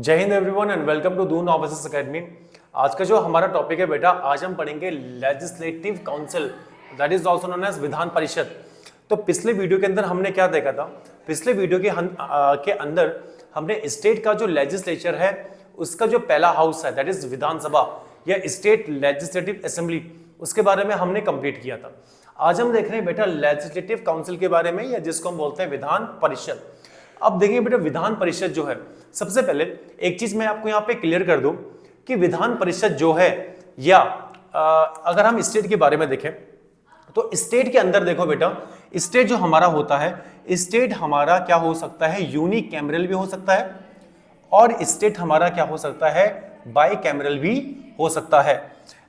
जय Hind everyone and welcome to Doon officers academy. आज का जो हमारा टॉपिक है बेटा, आज हम पढ़ेंगे legislative council, that is also known as Vidhan Parishad. तो पिछले वीडियो के अंदर हमने क्या देखा था? पिछले वीडियो के अंदर हमने स्टेट का जो लेजिस्लेचर है उसका जो पहला हाउस है दैट इज विधानसभा या स्टेट लेजिस्लेटिव असेंबली, उसके बारे में हमने कंप्लीट किया था। आज हम देख रहे हैं बेटा लेजिस्लेटिव काउंसिल के बारे में, या जिसको हम बोलते हैं विधान परिषद। अब देखिए बेटा, विधान परिषद जो है, सबसे पहले एक चीज मैं आपको यहाँ पे क्लियर कर दूं कि विधान परिषद जो है, या अगर हम स्टेट के बारे में देखें तो स्टेट के अंदर देखो बेटा, स्टेट जो हमारा होता है, स्टेट हमारा क्या हो सकता है, यूनिकैमरल भी हो सकता है, और स्टेट हमारा क्या हो सकता है, बाईकैमरल भी हो सकता है।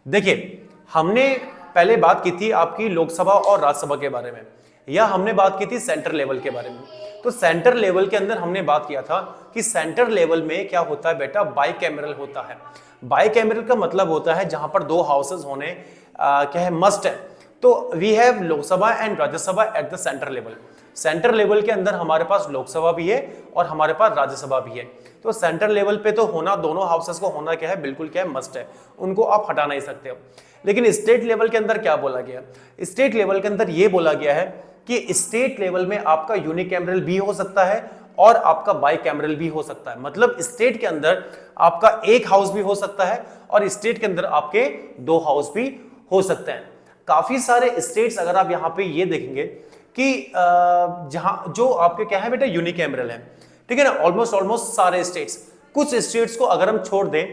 देखिए, हमने पहले बात की थी आपकी लोकसभा और राज्यसभा के बारे में, या हमने बात की थी सेंटर लेवल के बारे में। तो सेंटर लेवल के अंदर हमने बात किया था कि सेंटर लेवल में क्या होता है बेटा, बाईकैमरल होता है। बाईकैमरल का मतलब होता है जहां पर दो हाउसेस होने क्या है, मस्ट है। तो we have Lok Sabha and Rajya Sabha at the centre level. Centre level के अंदर हमारे पास लोकसभा भी है और हमारे पास राज्यसभा भी है। तो सेंटर लेवल पे तो होना, दोनों हाउसेस को होना क्या है, बिल्कुल क्या है, मस्ट है, उनको आप हटा नहीं सकते हो। लेकिन स्टेट लेवल के अंदर क्या बोला गया? स्टेट लेवल के अंदर यह बोला गया है कि स्टेट लेवल में आपका यूनिकैमरल भी हो सकता है और आपका बाईकैमरल भी हो सकता है। मतलब स्टेट के अंदर आपका एक हाउस भी हो सकता है और स्टेट के अंदर आपके दो हाउस भी हो सकते हैं। काफी सारे स्टेट्स अगर आप यहाँ पे ये देखेंगे कि जहां जो आपके क्या है बेटा, यूनिकैमरल है, ठीक है ना, ऑलमोस्ट सारे स्टेट्स। कुछ स्टेट्स को अगर हम छोड़ दें,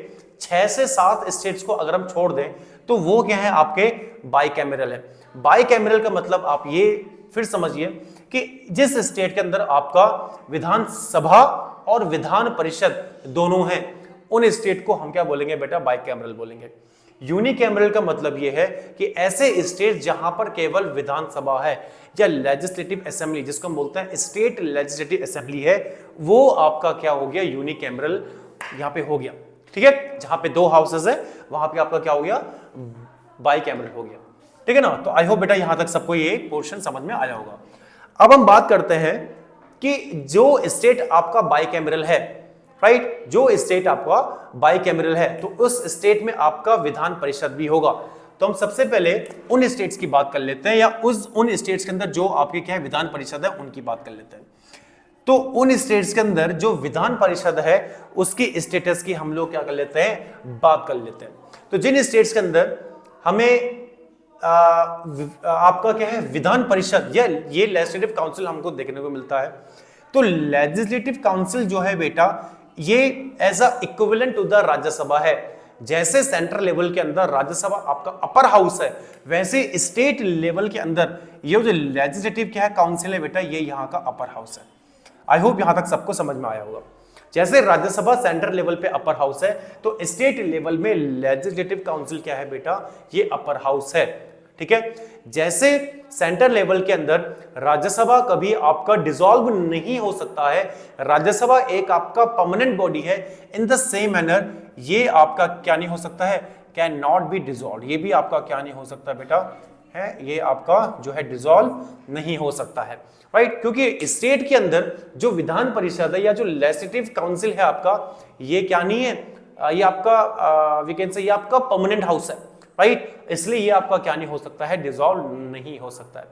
6 से 7 स्टेट्स को अगर हम छोड़ दें, तो वो क्या है, आपके बाईकैमरल है। बाईकैमरल का मतलब आप ये फिर समझिए कि जिस स्टेट के अंदर आपका विधानसभा और विधान परिषद दोनों हैं, उन स्टेट को हम क्या बोलेंगे बेटा, बाईकैमरल बोलेंगे। यूनिकैमरल का मतलब यह है कि ऐसे स्टेट जहां पर केवल विधानसभा है या लेजिस्लेटिव असेंबली, जिसको हम बोलते हैं स्टेट लेजिस्लेटिव असेंबली है, वो आपका क्या हो गया, यूनिकैमरल यहां पे हो गया। ठीक है, जहां पे दो हाउसेस है वहां पे आपका क्या हो गया, बाईकैमरल हो गया। ठीक है ना। तो आई होप बेटा यहां तक सबको ये पोर्शन समझ में आया होगा। अब हम बात करते हैं कि जो स्टेट आपका बाईकैमरल है, राइट, जो स्टेट आपका बाईकैमरल है, तो उस स्टेट में आपका विधान परिषद भी होगा। तो हम सबसे पहले उन स्टेट्स की बात कर लेते हैं, या उन स्टेट्स के अंदर जो आपके क्या है, विधान परिषद है, उनकी बात कर लेते हैं। तो उन स्टेट्स के अंदर जो विधान परिषद है उसकी स्टेटस की हम लोग क्या कर लेते हैं, बात कर लेते हैं। तो जिन स्टेट्स के अंदर हमें आपका क्या है, विधान परिषद या ये लेजिस्लेटिव काउंसिल हमको देखने को मिलता है, तो लेजिस्लेटिव काउंसिल जो है बेटा, ये as a equivalent to the Rajya Sabha है। जैसे सेंट्रल लेवल के अंदर राज्यसभा आपका अपर हाउस है, वैसे स्टेट लेवल के अंदर ये जो लेजिस्लेटिव क्या है, काउंसिल है बेटा, ये यहाँ का अपर हाउस है। आई होप यहां तक सबको समझ में आया होगा। जैसे राज्यसभा सेंट्रल लेवल पे अपर हाउस है, तो स्टेट लेवल में लेजिस्लेटिव काउंसिल क्या है बेटा, ये अपर हाउस है। ठीक है, जैसे सेंटर लेवल के अंदर राज्यसभा कभी आपका डिसॉल्व नहीं हो सकता है, राज्यसभा एक आपका परमानेंट बॉडी है, इन द सेम मैनर ये आपका क्या नहीं हो सकता है, कैन नॉट बी डिसॉल्व, ये भी आपका क्या नहीं हो सकता बेटा है, ये आपका जो है डिसॉल्व नहीं हो सकता है, राइट। क्योंकि स्टेट के अंदर जो विधान परिषद है या जो लेजिस्लेटिव काउंसिल है आपका, ये क्या नहीं है, ये आपका वी कैन से ये आपका परमानेंट हाउस है, राइट। इसलिए ये आपका क्या नहीं हो सकता है, डिसॉल्व नहीं हो सकता है।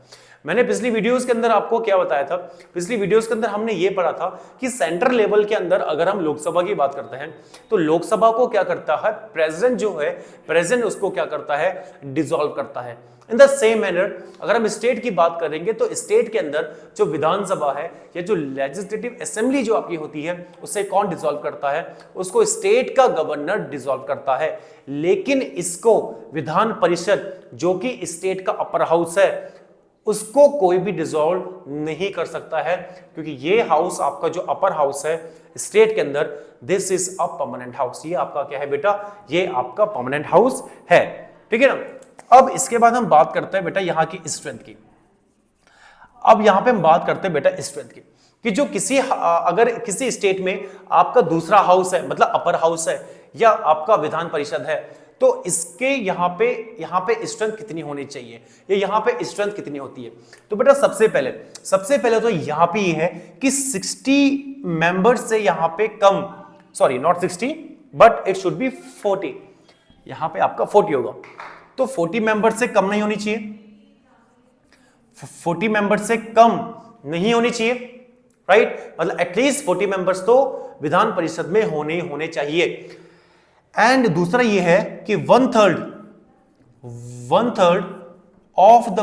मैंने पिछली वीडियोस के अंदर आपको क्या बताया था? पिछली वीडियोस के अंदर हमने ये पढ़ा था कि सेंट्रल लेवल के अंदर अगर हम लोकसभा की बात करते हैं, तो लोकसभा को क्या करता है, प्रेसिडेंट जो है, प्रेसिडेंट उसको क्या करता है, डिसॉल्व करता है। इन द सेम मैनर अगर हम स्टेट की बात करेंगे, तो स्टेट के अंदर जो विधानसभा है या जो लेजिस्लेटिव असेंबली जो आपकी होती है, उसे कौन डिसॉल्व करता है, उसको स्टेट का गवर्नर डिसॉल्व करता है। लेकिन इसको विधान परिषद जो कि स्टेट का अपर हाउस है, उसको कोई भी डिसॉल्व नहीं कर सकता है, क्योंकि ये हाउस आपका जो अपर हाउस है स्टेट के अंदर, this is a permanent house. ये आपका क्या है बेटा, ये आपका परमानेंट हाउस है। ठीक है ना। अब इसके बाद हम बात करते हैं बेटा यहाँ की स्ट्रेंथ की। अब यहाँ पे हम बात करते हैं बेटा स्ट्रेंथ की, कि जो अगर किसी स्टेट में आपका दूसरा हाउस है, मतलब अपर हाउस है या आपका विधान परिषद है, तो इसके यहाँ पे स्ट्रेंथ कितनी होनी चाहिए, या यहाँ पे स्ट्रेंथ कितनी होती है? तो बेटा सबसे पहले तो यहाँ पे ये है कि 60 मेंबर्स से यहाँ पे come sorry not 60 but it should be 40, यहां पे आपका 40 होगा। तो 40 मेंबर से कम नहीं होनी चाहिए, 40 मेंबर से कम नहीं होनी चाहिए, राइट। मतलब एटलीस्ट 40 मेंबर्स तो विधान परिषद में होने चाहिए। एंड दूसरा ये है कि one third of the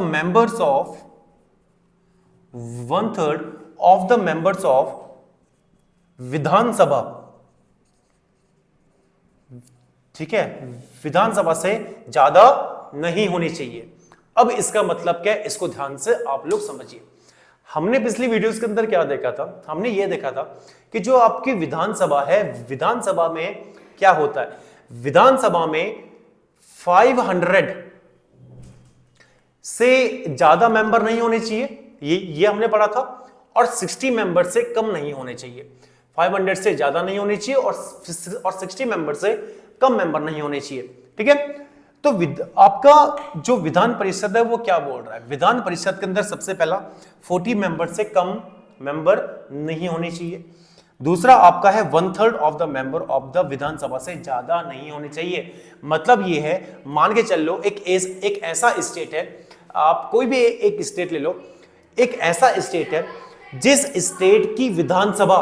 members of Vidhan Sabha, ठीक है, विधानसभा से ज्यादा नहीं होनी चाहिए। अब इसका मतलब क्या है, इसको ध्यान से आप लोग समझिए। हमने पिछली वीडियोस के अंदर क्या देखा था, हमने ये देखा था कि जो आपकी विधानसभा है, विधानसभा में क्या होता है, विधानसभा में 500 से ज्यादा मेंबर नहीं होने चाहिए, ये हमने पढ़ा था, और 60 मेंबर से कम नहीं होने चाहिए। 500 से ज्यादा नहीं होने चाहिए और 60 मेंबर से कम मेंबर नहीं होने चाहिए, ठीक है। तो आपका जो विधान परिषद है वो क्या बोल रहा है, विधान परिषद के अंदर सबसे पहला 40 मेंबर से कम मेंबर नहीं होने चाहिए। दूसरा आपका है 1/3 of the member of the Vidhan Sabha से ज्यादा नहीं होने चाहिए। मतलब ये है, मान के चल लो एक ऐसा स्टेट है, आप कोई भी एक स्टेट ले लो, एक ऐसा स्टेट है जिस स्टेट की विधानसभा,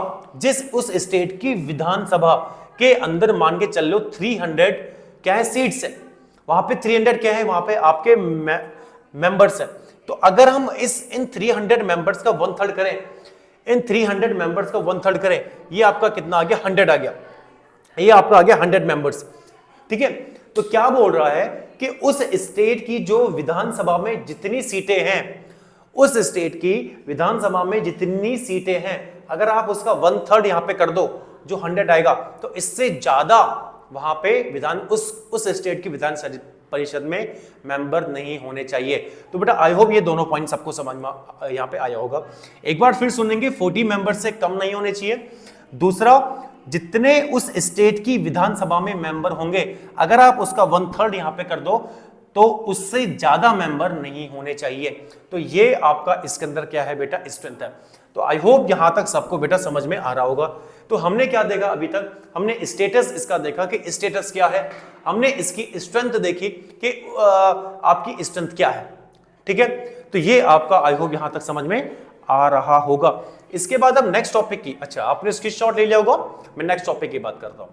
उस स्टेट की विधानसभा के अंदर मान के चल लो 300 क्या है सीट्स है, वहां पे 300 क्या है, वहां पे आपके मेंबर्स है। तो अगर हम इन 300 मेंबर्स का 1/3 करें, इन 300 मेंबर्स का 1/3 करें, ये आपका कितना आ गया, 100 आ गया, ये आपका आ गया 100 मेंबर्स, ठीक है। तो क्या बोल रहा है कि उस स्टेट की जो विधानसभा में जितनी सीटें हैं, उस स्टेट की विधानसभा में जितनी सीटें हैं, अगर आप उसका 1/3 यहां पे कर दो, जो 100 आएगा, तो इससे ज्यादा वहां पे उस स्टेट की विधान परिषद में मेंबर नहीं होने चाहिए। तो बेटा आई होप ये दोनों पॉइंट सबको समझ में यहां पे आया होगा। एक बार फिर सुनेंगे, 40 मेंबर से कम नहीं होने चाहिए। दूसरा, जितने उस स्टेट की विधानसभा में मेंबर होंगे, अगर आप उसका 1/3 यहां पे कर दो, तो उससे ज्यादा मेंबर नहीं होने चाहिए। तो ये आपका इसके अंदर क्या है बेटा, स्ट्रेंथ है। तो आई होप यहां तक सबको बेटा समझ में आ रहा होगा। तो हमने क्या देखा अभी तक, हमने स्टेटस इसका देखा कि स्टेटस क्या है, हमने इसकी स्ट्रेंथ देखी कि आपकी स्ट्रेंथ क्या है, ठीक है। तो ये आपका आई होप यहां तक समझ में आ रहा होगा। इसके बाद अब नेक्स्ट टॉपिक की, अच्छा आपने स्क्रीनशॉट ले लिया होगा, मैं नेक्स्ट टॉपिक की बात करता हूं।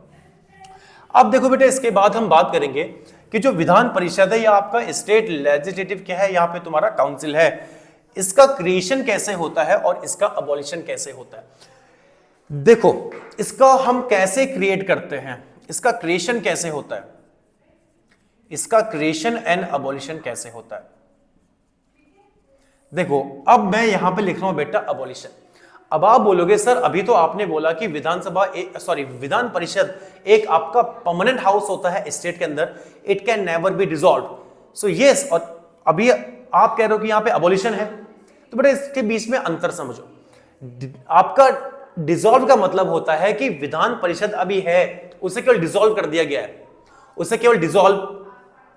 अब देखो बेटा, इसके बाद हम बात करेंगे कि जो विधान परिषद है या आपका स्टेट लेजिस्लेटिव क्या है, यहां पे तुम्हारा काउंसिल है, इसका क्रिएशन कैसे होता है और इसका अबॉलिशन कैसे होता है। देखो, इसका हम कैसे क्रिएट करते हैं, इसका क्रिएशन कैसे होता है, इसका क्रिएशन एंड अबॉलिशन कैसे होता है। देखो, अब मैं यहां पे लिख रहा हूं बेटा अबॉलिशन। अब आप बोलोगे सर अभी तो आपने बोला कि विधान परिषद एक आपका परमानेंट हाउस होता है स्टेट के अंदर, it can never be dissolve. So yes, और अभी आप कह रहे हो कि यहां पे अबॉलिशन है, तो बेटा इसके बीच में अंतर समझो। आपका डिसॉल्व का मतलब होता है कि विधान परिषद अभी है, उसे केवल डिसॉल्व कर दिया गया है, उसे केवल डिसॉल्व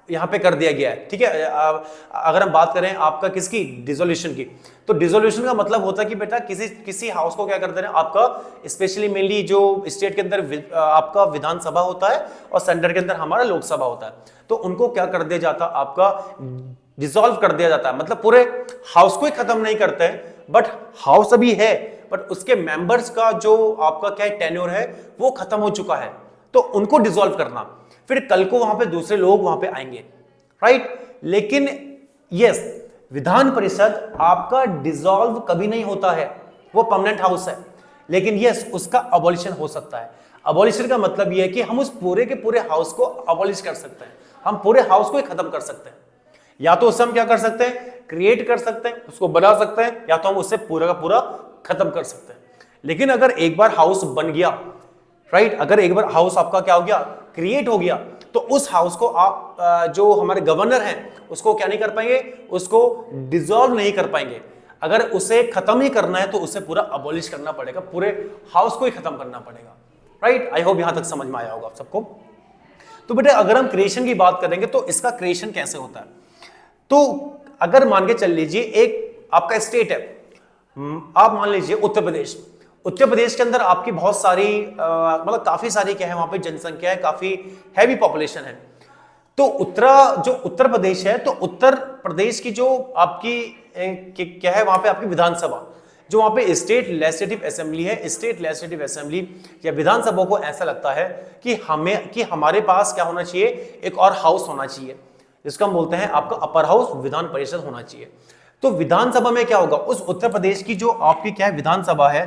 यहां पे कर दिया गया है, ठीक है। अगर हम बात करें आपका किसकी, डिसोल्यूशन की, तो डिसोल्यूशन का मतलब होता है कि बेटा किसी हाउस को क्या करते हैं आपका, स्पेशली मेनली जो स्टेट के अंदर आपका विधानसभा होता है और सेंटर के अंदर हमारा लोकसभा होता है, तो उनको क्या कर दिया जाता है, आपका डिसॉल्व कर दिया जाता है। मतलब पूरे हाउस को ही खत्म नहीं करते हैं, बट हाउस अभी है, बट उसके मेंबर्स का जो आपका क्या टेन्योर है वो खत्म हो चुका है, तो उनको डिसॉल्व करना, फिर कल को वहां पे दूसरे लोग वहां पे आएंगे, राइट। लेकिन यस, विधान परिषद आपका डिसॉल्व कभी नहीं होता है, वो परमानेंट हाउस है, लेकिन यस उसका अबॉलिशन हो सकता है। अबॉलिशन का मतलब यह है कि हम उस पूरे के पूरे हाउस को अबॉलिश कर सकते हैं, हम पूरे हाउस को ही खत्म कर सकते हैं। या तो उससे हम क्या कर सकते हैं, क्रिएट कर सकते हैं, उसको बना सकते हैं, या तो हम उससे पूरा का पूरा खत्म कर सकते हैं। लेकिन अगर एक बार हाउस बन गया, राइट, अगर एक बार हाउस आपका क्या हो गया, क्रिएट हो गया, तो उस हाउस को आप जो हमारे गवर्नर हैं उसको क्या नहीं कर पाएंगे, उसको डिसॉल्व नहीं कर पाएंगे। अगर उसे खत्म ही करना है तो उसे पूरा अबॉलिश करना पड़ेगा, पूरे हाउस को ही खत्म करना पड़ेगा, राइट। आई होप यहां तक समझ में आया होगा आप सबको। तो बेटे अगर हम क्रिएशन की बात करेंगे तो इसका क्रिएशन कैसे होता है, तो अगर मान के चल लीजिए एक आपका स्टेट है, आप मान लीजिए उत्तर प्रदेश। उत्तर प्रदेश के अंदर आपकी बहुत सारी मतलब काफी सारी क्या है वहां पे जनसंख्या है, काफी हैवी पॉपुलेशन है। तो जो उत्तर प्रदेश है, तो उत्तर प्रदेश की जो आपकी क्या है वहां पे आपकी विधानसभा, जो वहां पे स्टेट लेजिस्लेटिव असेंबली है, स्टेट लेजिस्लेटिव असेंबली या विधानसभा को ऐसा लगता है कि हमारे पास क्या होना चाहिए, एक और हाउस होना चाहिए, जिसको हम बोलते हैं आपका अपर हाउस, विधान परिषद होना चाहिए। तो विधानसभा में क्या होगा, उस उत्तर प्रदेश की जो आपकी क्या है विधानसभा है,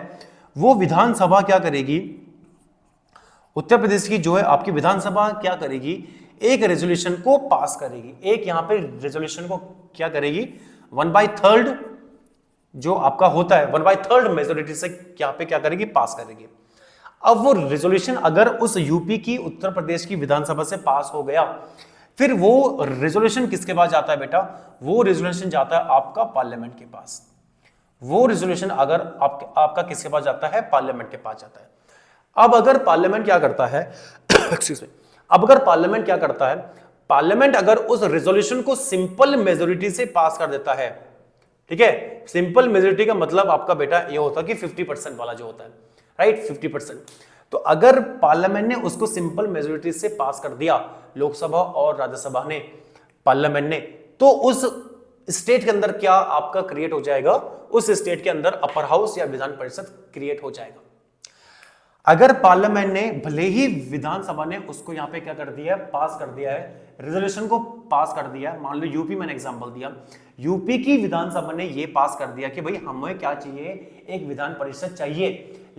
वो विधानसभा क्या करेगी, उत्तर प्रदेश की जो है आपकी विधानसभा क्या करेगी, एक रेजोल्यूशन को पास करेगी। एक यहां पे रेजोल्यूशन को क्या करेगी, 1/3 जो आपका होता है 1/3 मेजोरिटी से यहाँ पे क्या करेगी, पास करेगी। अब वो रेजोल्यूशन अगर उस यूपी की उत्तर प्रदेश की विधानसभा से पास हो गया, फिर वो रेजोल्यूशन किसके पास जाता है बेटा, वो रेजोल्यूशन जाता है आपका पार्लियामेंट के पास। वो रेजोल्यूशन अगर आपका किसके पास जाता है, पार्लियामेंट के पास जाता है। अब अगर पार्लियामेंट क्या करता है एक्सक्यूज मी, अब अगर पार्लियामेंट क्या करता है, पार्लियामेंट अगर उस रेजोल्यूशन को सिंपल मेजोरिटी से पास कर देता है, ठीक है, सिंपल मेजोरिटी का मतलब आपका बेटा ये होता है कि 50% वाला जो होता है, राइट, 50%। तो अगर पार्लियामेंट ने उसको सिंपल मेजोरिटी से पास कर दिया, लोकसभा और राज्यसभा ने, पार्लियामेंट ने, तो उस स्टेट के अंदर क्या आपका क्रिएट हो जाएगा, उस स्टेट के अंदर अपर हाउस या विधान परिषद क्रिएट हो जाएगा। अगर पार्लियामेंट ने भले ही विधानसभा ने उसको यहां पे क्या कर दिया है, पास कर दिया है, रेजोल्यूशन को पास कर दिया है, मान लो यूपी मैंने एग्जांपल दिया, यूपी की विधानसभा ने ये पास कर दिया कि भाई हमें क्या चाहिए, एक विधान परिषद चाहिए,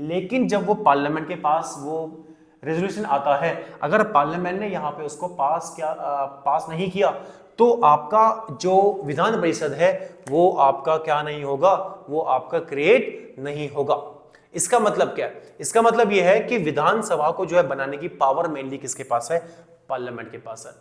लेकिन जब वो पार्लियामेंट के पास वो रेजोल्यूशन आता है, अगर पार्लियामेंट ने यहाँ पे उसको पास नहीं किया, तो आपका जो विधान परिषद है वो आपका क्या नहीं होगा, वो आपका क्रिएट नहीं होगा। इसका मतलब क्या है, इसका मतलब यह है कि विधानसभा को जो है बनाने की पावर मेनली किसके पास है, पार्लियामेंट के पास है।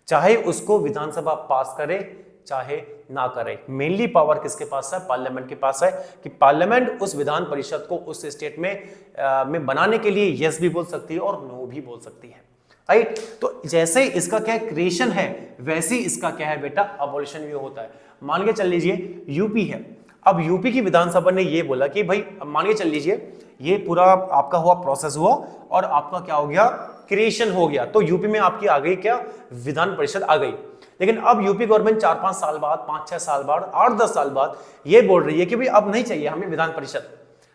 चाहे उसको विधानसभा पास करे चाहे ना करे, मेनली पावर किसके पास है, पार्लियामेंट के पास है, कि पार्लियामेंट उस विधान परिषद को उस स्टेट में बनाने के लिए यस भी बोल सकती है और नो भी बोल सकती है, राइट। तो जैसे इसका क्या क्रिएशन है, वैसे ही इसका क्या है बेटा, अबॉलिशन भी होता है। मान के चल लीजिए यूपी है, अब यूपी की विधानसभा ने ये बोला कि भाई मान के चल लीजिए ये पूरा आपका हुआ, प्रोसेस हुआ और आपका क्या हो गया, क्रिएशन हो गया, तो यूपी में आपकी आ गई क्या, विधान परिषद आ गई। लेकिन अब यूपी गवर्नमेंट 4-5 साल बाद, 5-6 साल बाद, 8-10 साल बाद ये बोल रही है कि भाई अब नहीं चाहिए हमें विधान परिषद,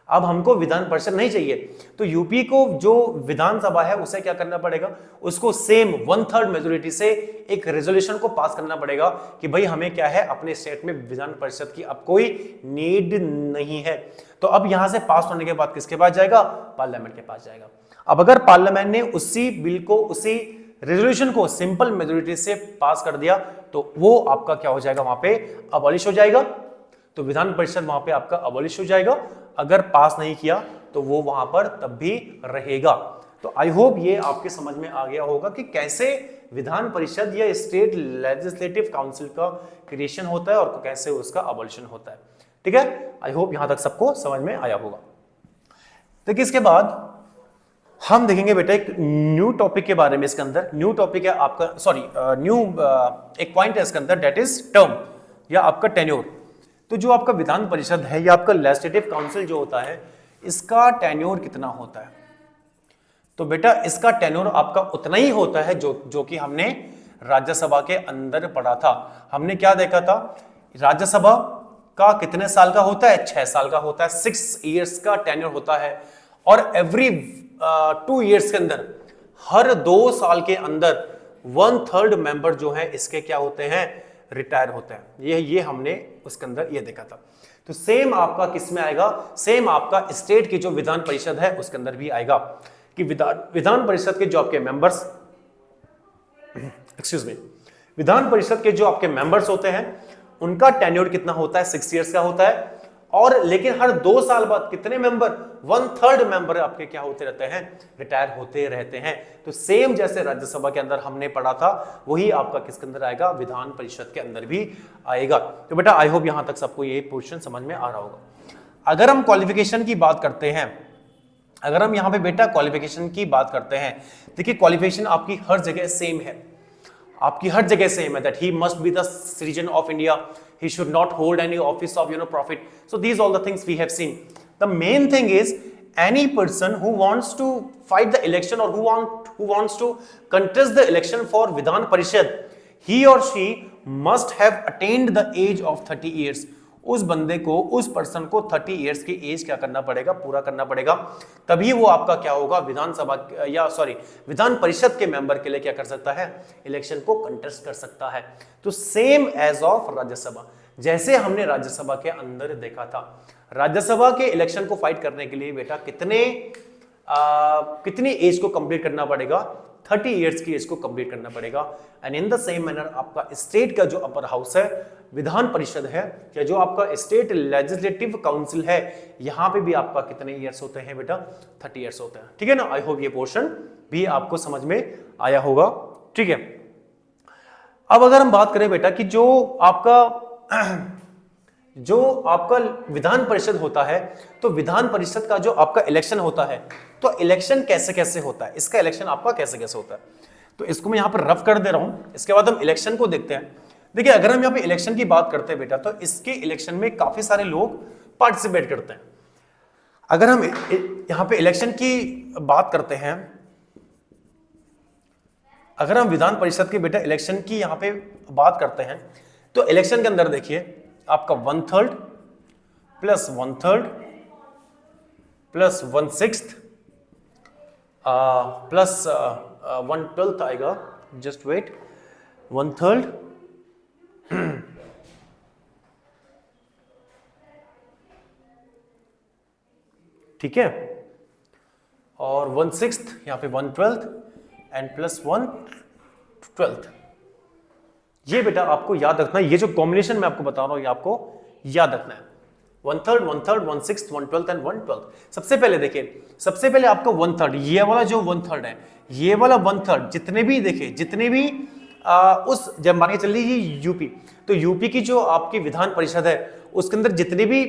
अब हमको विधान परिषद नहीं चाहिए। तो यूपी को जो विधानसभा है उसे क्या करना पड़ेगा, उसको सेम 1/3 मेजोरिटी से एक रेजोल्यूशन को पास करना पड़ेगा कि भाई हमें क्या है, अपने स्टेट में विधान परिषद की अब कोई नीड नहीं है। तो अब यहां से पास होने के बाद किसके पास जाएगा, पार्लियामेंट के पास जाएगा। अब अगर पार्लियामेंट ने उसी बिल को, उसी रेजोल्यूशन को सिंपल मेजोरिटी से पास कर दिया, तो वो आपका क्या हो जाएगा, वहां पे अबॉलिश हो जाएगा। तो विधान परिषद वहां पे आपका अबॉलिश हो जाएगा। अगर पास नहीं किया तो वो वहां पर तब भी रहेगा। तो आई होप ये आपके समझ में आ गया होगा कि कैसे विधान परिषद या स्टेट लेजिस्लेटिव काउंसिल का क्रिएशन होता है और कैसे उसका अबॉलिशन होता है। ठीक है, आई होप यहां तक सबको समझ में आया होगा। तो इसके बाद हम देखेंगे बेटा एक न्यू टॉपिक के बारे में। इसके अंदर न्यू टॉपिक है आपका, सॉरी न्यू एक पॉइंट है इसके अंदर, डेट इज टर्म या आपका टेन्योर। तो जो आपका विधान परिषद है या आपका लेजिस्लेटिव काउंसिल जो होता है, इसका टेन्योर कितना होता है? तो बेटा इसका टेन्योर आपका उतना ही होता है जो कि हमने राज्यसभा के अंदर पढ़ा था। हमने क्या देखा था, राज्यसभा का कितने साल का होता है, 6 साल का होता है, 6 इयर्स का टेन्योर होता है। और एवरी 2 इयर्स के अंदर, हर 2 साल के अंदर 1/3 मेंबर जो है इसके क्या होते हैं, रिटायर होते हैं। ये हमने उसके अंदर ये देखा था। तो सेम आपका किस में आएगा, सेम आपका स्टेट की जो विधान परिषद है उसके अंदर भी आएगा कि विधान परिषद के जो आपके members excuse me, Vidhan Parishad के जो आपके मेंबर्स होते हैं उनका टेन्योर कितना होता है, 6 इयर्स का होता है। और लेकिन हर 2 साल बाद कितने मेंबर, 1/3 मेंबर आपके क्या होते रहते हैं, रिटायर होते रहते हैं। तो सेम जैसे राज्यसभा के अंदर हमने पढ़ा था, वही आपका किसके अंदर आएगा, विधान परिषद के अंदर भी आएगा। तो बेटा आई होप यहां तक सबको ये पोर्शन समझ में आ रहा होगा। अगर हम क्वालिफिकेशन की बात करते हैं, अगर हम यहाँ पे बेटा क्वालिफिकेशन की बात करते हैं, देखिए क्वालिफिकेशन आपकी हर जगह सेम है, आपकी हर जगह सेम है, that he must be the citizen of India, he should not hold any office of profit. So these all the things we have seen. The main thing is any person who wants to fight the election or who wants to contest the election for Vidhan Parishad, he or she must have attained the age of 30 years. उस बंदे को, उस person को 30 years की as क्या करना पड़ेगा, पूरा करना पड़ेगा, तभी वो आपका क्या होगा, विधानसभा या सॉरी विधान परिषद के मेंबर के लिए क्या कर सकता है, इलेक्शन को कंटेस्ट कर सकता है। तो सेम एज ऑफ राज्यसभा, जैसे हमने राज्यसभा के अंदर देखा था, राज्यसभा के इलेक्शन को फाइट करने के लिए बेटा कितनी एज को कंप्लीट करना पड़ेगा, 30 इयर्स की एज को कंप्लीट करना पड़ेगा। And in the same manner आपका स्टेट का जो अपर हाउस है, विधान परिषद है, या जो आपका स्टेट लेजिस्लेटिव काउंसिल है, यहां पे भी आपका कितने इयर्स होते हैं बेटा, 30 इयर्स होते हैं। ठीक है ना, आई होप ये पोर्शन भी आपको समझ में आया होगा। ठीक है, अब अगर हम बात करें बेटा कि जो आपका विधान परिषद होता है, तो विधान परिषद का जो आपका इलेक्शन होता है, तो इलेक्शन कैसे कैसे होता है, इसका इलेक्शन आपका कैसे कैसे होता है, तो इसको मैं यहां पर रफ कर दे रहा हूं। इसके बाद हम इलेक्शन को देखते हैं। देखिए, अगर हम यहां पे इलेक्शन की बात करते हैं बेटा, तो इसके इलेक्शन में काफी सारे लोग पार्टिसिपेट करते हैं। अगर हम यहां पे इलेक्शन की बात करते हैं, अगर हम विधान परिषद के बेटा इलेक्शन की यहां पे बात करते हैं, तो इलेक्शन के अंदर देखिए आपका 1/3 प्लस 1/3 प्लस 1/6 प्लस 1/12 आएगा, जस्ट वेट, 1/3 ठीक है, और 1/6 यहां पे 1/12 एंड प्लस 1/12। ये बेटा आपको याद रखना है, ये जो कॉम्बिनेशन मैं आपको बता रहा हूं ये आपको याद रखना है। 1/3 1/3 1/6 1/12 एंड 1/12। सबसे पहले देखिए, सबसे पहले आपको 1/3, ये वाला जो 1/3 है, ये वाला 1/3 जितने भी देखिए, जितने भी उस जब मान के चल लीजिए यूपी, तो यूपी की जो आपकी विधान परिषद है, उसके अंदर जितने भी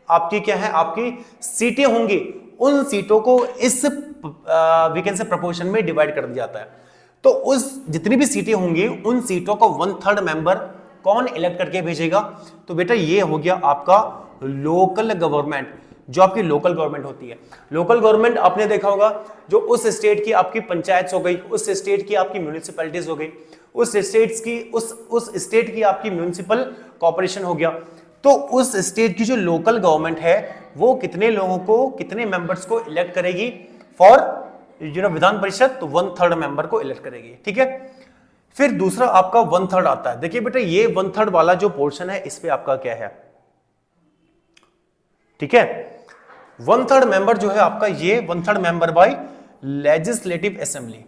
आपकी क्या है, आपकी सीटें होंगी, उन सीटों को इस वीकेंड से प्रपोर्शन में डिवाइड कर दिया जाता है। तो उस जितनी भी सीटें होंगी, उन सीटों को 1/3 मेंबर कौन इलेक्ट करके भेजेगा, तो बेटा ये हो गया आपका लोकल गवर्नमेंट, जो आपकी लोकल गवर्नमेंट होती है। लोकल गवर्नमेंट आपने देखा होगा, जो उस स्टेट की आपकी पंचायत हो गई, उस स्टेट की आपकी म्यूनिसिपैलिटीज हो गई, उस स्टेट की आपकी म्यूनिसिपल कॉर्पोरेशन हो गया। तो उस स्टेट की जो लोकल गवर्नमेंट है, वो कितने लोगों को, कितने मेंबर्स को इलेक्ट करेगी फॉर विधान परिषद, तो 1/3 मेंबर को इलेक्ट करेगी। ठीक है, फिर दूसरा आपका 1/3 आता है। देखिए बेटा, ये 1/3 वाला जो पोर्शन है, इस पे आपका क्या है, ठीक है, 1/3 मेंबर जो है आपका, ये 1/3 मेंबर बाय लेजिस्लेटिव असेंबली,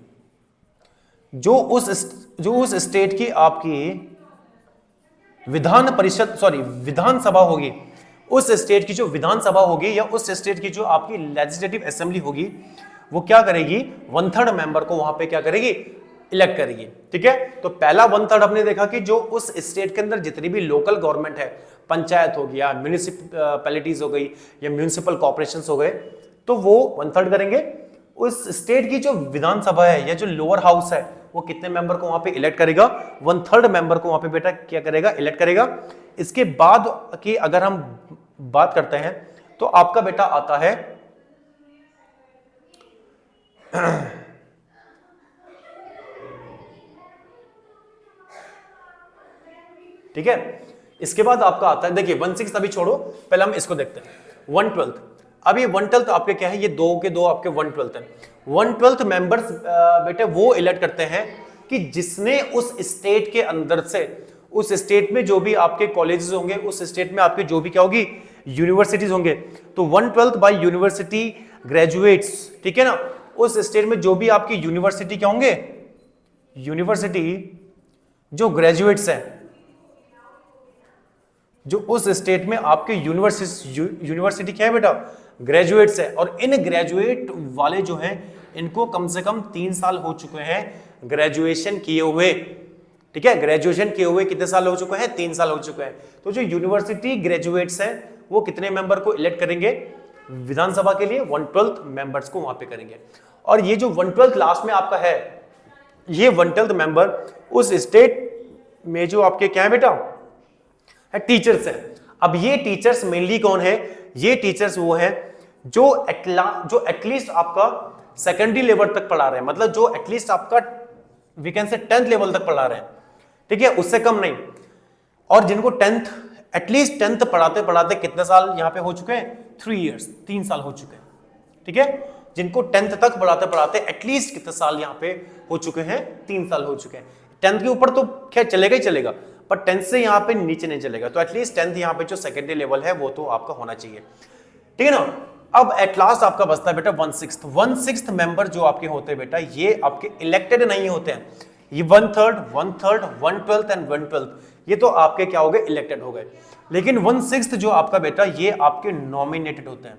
जो उस स्टेट की आपकी विधान परिषद सॉरी विधानसभा होगी, उस स्टेट की जो विधानसभा होगी, या उस स्टेट की जो आपकी लेजिस्लेटिव असेंबली होगी, वो क्या करेगी, 1/3 मेंबर को वहां पे क्या करेगी, इलेक्ट करेगी। ठीक है, तो पहला 1/3 हमने देखा कि जो उस स्टेट के अंदर जितनी भी लोकल गवर्नमेंट है, पंचायत हो गया, म्यूनिसिपैलिटीज हो गई, या म्यूनिसिपल कॉर्पोरेशंस हो गए, तो वो 1/3 करेंगे। उस स्टेट की जो विधानसभा है, या जो लोअर हाउस है, वो कितने मेंबर को वहां पे इलेक्ट करेगा, 1/3 मेंबर को वहां पे बेटा क्या करेगा, इलेक्ट करेगा। इसके बाद की अगर हम बात करते हैं, तो आपका बेटा आता है ठीक है, इसके बाद आपका आता है, देखिए 1/6 अभी छोड़ो, पहले हम इसको देखते हैं 1/12। अब ये 1/12 आपके क्या है, ये 2 के 2 आपके 1/12 है। 1/12 मेंबर्स बेटे वो इलेक्ट करते हैं कि जिसने उस स्टेट के अंदर से, उस स्टेट में जो भी आपके कॉलेजेस होंगे, उस स्टेट में आपके जो भी क्या होगी, यूनिवर्सिटीज होंगे, तो 1/12 बाय यूनिवर्सिटी ग्रेजुएट्स। ठीक है ना, उस स्टेट में जो भी आपकी यूनिवर्सिटी क्या होंगे, यूनिवर्सिटी जो ग्रेजुएट्स हैं, जो उस स्टेट में आपके यूनिवर्सिटी क्या है बेटा, ग्रेजुएट्स है, और इन ग्रेजुएट वाले जो हैं, इनको कम से कम 3 साल हो चुके हैं ग्रेजुएशन किए हुए। ठीक है, ग्रेजुएशन किए हुए कितने साल हो चुके हैं, 3 साल हो चुके हैं। तो जो यूनिवर्सिटी ग्रेजुएट्स हैं, वो कितने मेंबर को इलेक्ट करेंगे विधानसभा के लिए, 1/12 मेंबर्स को वहां पे करेंगे। और ये जो 1/12 लास्ट में आपका है, ये 1/12 मेंबर उस स्टेट में जो आपके क्या है बेटा, टीचर्स है। अब ये टीचर्स मेनली कौन है, ये टीचर्स वो है जो एटलीस्ट आपका सेकेंडरी लेवल तक पढ़ा रहे हैं, मतलब जो एटलीस्ट आपका we can say 10th level तक पढ़ा रहे हैं, ठीक है, उससे कम नहीं। और जिनको 10th एटलीस्ट 10th पढ़ाते पढ़ाते कितने साल यहाँ पे हो चुके हैं, 3 इयर्स, 3 साल हो चुके हैं, ठीक है। जिनको 10th तक पढ़ाते पढ़ाते एटलीस्ट कितने साल यहाँ पे हो चुके हैं, 3 साल हो चुके हैं। 10th के ऊपर तो खैर चलेगा ही चलेगा, पर 10th से यहाँ पे नीचे नहीं चलेगा, तो एटलीस्ट 10th यहाँ पे जो सेकेंडरी लेवल है वो तो आपका होना चाहिए, ठीक है ना। अब एट लास्ट आपका बचता है बेटा 1/6 मेंबर जो आपके होते हैं बेटा, ये आपके इलेक्टेड नहीं होते हैं, ये 1/3, 1/12 एंड 1/12 ये तो आपके क्या हो गए, इलेक्टेड हो गए। लेकिन 1/6 जो आपका बेटा ये आपके नॉमिनेटेड होते हैं,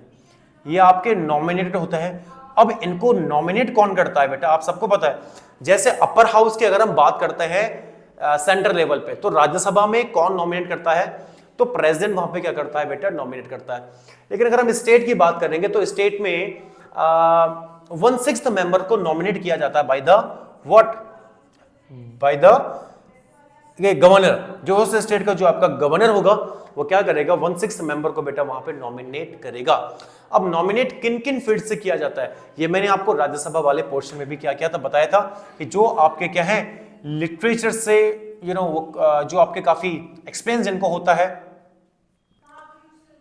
ये आपके नॉमिनेटेड होते हैं। अब इनको नॉमिनेट कौन करता है बेटा, आप सबको पता है। जैसे अपर हाउस की अगर हम बात करते हैं सेंटर लेवल पे, तो राज्यसभा में कौन नॉमिनेट करता है, तो प्रेसिडेंट वहां पे क्या करता है बेटा, नॉमिनेट करता है। लेकिन अगर हम स्टेट की बात करेंगे तो स्टेट में 1/6 मेंबर को नॉमिनेट किया जाता है by the what, by the governor. जो उस स्टेट का जो आपका गवर्नर होगा वो क्या करेगा, 1/6 मेंबर को बेटा वहां पे नॉमिनेट करेगा। अब नॉमिनेट किन किन फील्ड से किया जाता है, ये मैंने आपको राज्यसभा वाले पोर्शन में भी क्या किया था, बताया था कि जो आपके क्या है लिटरेचर से जो आपके काफी एक्सपीरियंस जिनको होता है,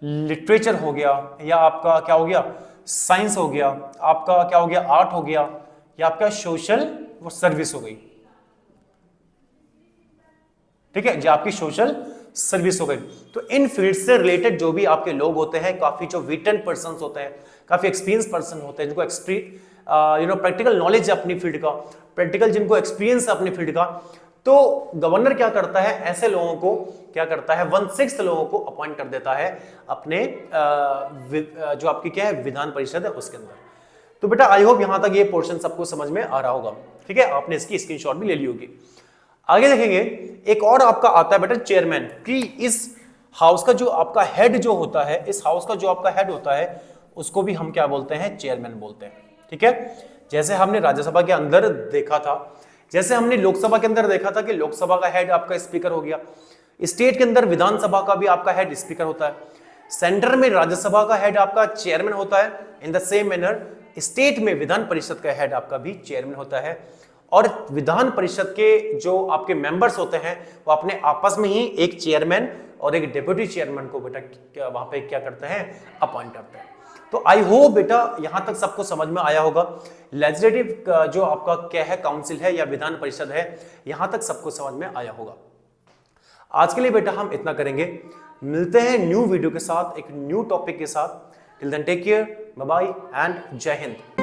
लिटरेचर हो गया या आपका क्या हो गया साइंस हो गया, आपका क्या हो गया आर्ट हो गया, या आपका सोशल सर्विस हो गई, ठीक है, जो आपकी सोशल सर्विस हो गई। तो इन फील्ड से रिलेटेड जो भी आपके लोग होते हैं, काफी जो विटन पर्सन होते हैं, काफी एक्सपीरियंस पर्सन होते हैं, जिनको प्रैक्टिकल नॉलेज है अपनी फील्ड का, प्रैक्टिकल जिनको एक्सपीरियंस है अपनी फील्ड का, तो गवर्नर क्या करता है, ऐसे लोगों को क्या करता है, 1/6 लोगों को अपॉइंट कर देता है अपने जो आपकी क्या है विधान परिषद है उसके अंदर। तो बेटा आई होप यहां तक ये पोर्शन सबको समझ में आ रहा होगा, ठीक है, आपने इसकी स्क्रीनशॉट भी ले ली होगी। आगे देखेंगे एक और आपका आता है बेटा चेयरमैन, कि इस हाउस का जो आपका हेड जो होता है, इस हाउस का जो आपका हेड होता है उसको भी हम क्या बोलते हैं, चेयरमैन बोलते हैं, ठीक है। जैसे हमने राज्यसभा के अंदर देखा था, जैसे हमने लोकसभा के अंदर देखा था कि लोकसभा का हेड आपका स्पीकर हो गया, स्टेट के अंदर विधानसभा का भी आपका हेड स्पीकर होता है, सेंटर में राज्यसभा का हेड आपका चेयरमैन होता है, in the same manner state में विधान परिषद का हेड आपका भी चेयरमैन होता है। और विधान परिषद के जो आपके मेंबर्स होते हैं वो अपने आपस में ही एक चेयरमैन और एक डेप्यूटी चेयरमैन को बेटा वहां पे क्या करते हैं, अपॉइंट करते हैं। तो आई होप बेटा यहां तक सबको समझ में आया होगा, लेजिस्लेटिव जो आपका क्या है काउंसिल है या विधान परिषद है, यहां तक सबको समझ में आया होगा। आज के लिए बेटा हम इतना करेंगे, मिलते हैं न्यू वीडियो के साथ, एक न्यू टॉपिक के साथ। Till then take care, bye bye and Jai Hind.